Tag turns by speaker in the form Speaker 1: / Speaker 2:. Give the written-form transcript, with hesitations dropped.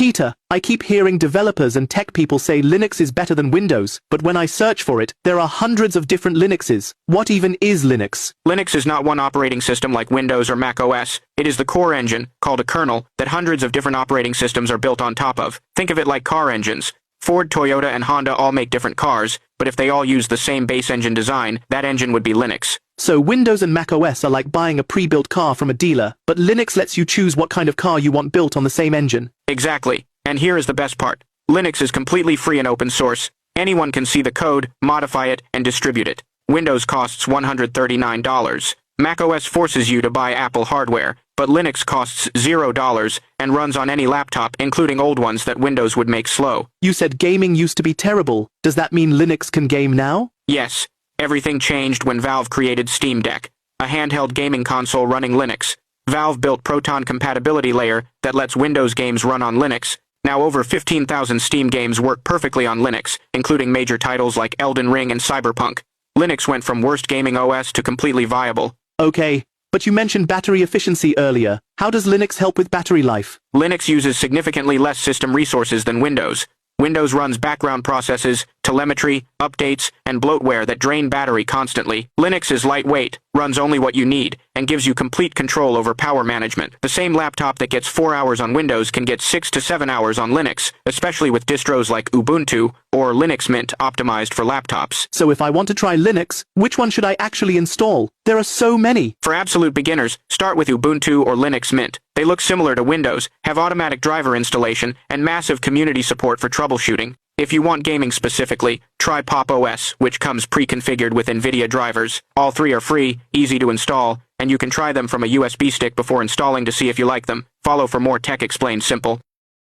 Speaker 1: Peter, I keep hearing developers and tech people say Linux is better than Windows, but when I search for it, there are hundreds of different Linuxes. What even is Linux?
Speaker 2: Linux is not one operating system like Windows or Mac OS. It is the core engine, called a kernel, that hundreds of different operating systems are built on top of. Think of it like car engines. Ford, Toyota, and Honda all make different cars, but if they all use the same base engine design, that engine would be Linux.
Speaker 1: So Windows and Mac OS are like buying a pre-built car from a dealer, but Linux lets you choose what kind of car you want built on the same engine.
Speaker 2: Exactly. And here is the best part. Linux is completely free and open source. Anyone can see the code, modify it, and distribute it. Windows costs $139. Mac OS forces you to buy Apple hardware, but Linux costs $0 and runs on any laptop, including old ones that Windows would make slow.
Speaker 1: You said gaming used to be terrible. Does that mean Linux can game now?
Speaker 2: Yes. Everything changed when Valve created Steam Deck, a handheld gaming console running Linux. Valve built Proton compatibility layer that lets Windows games run on Linux. Now over 15,000 Steam games work perfectly on Linux, including major titles like Elden Ring and Cyberpunk. Linux went from worst gaming OS to completely viable.
Speaker 1: Okay, but you mentioned battery efficiency earlier. How does Linux help with battery life?
Speaker 2: Linux uses significantly less system resources than Windows. Windows runs background processes, telemetry, updates, and bloatware that drain battery constantly. Linux is lightweight, runs only what you need, and gives you complete control over power management. The same laptop that gets 4 hours on Windows can get 6 to 7 hours on Linux, especially with distros like Ubuntu or Linux Mint optimized for laptops.
Speaker 1: So if I want to try Linux, which one should I actually install? There are so many.
Speaker 2: For absolute beginners, start with Ubuntu or Linux Mint. They look similar to Windows, have automatic driver installation, and massive community support for troubleshooting. If you want gaming specifically, try Pop! OS, which comes pre-configured with NVIDIA drivers. All three are free, easy to install, and you can try them from a USB stick before installing to see if you like them. Follow for more Tech Explained Simple.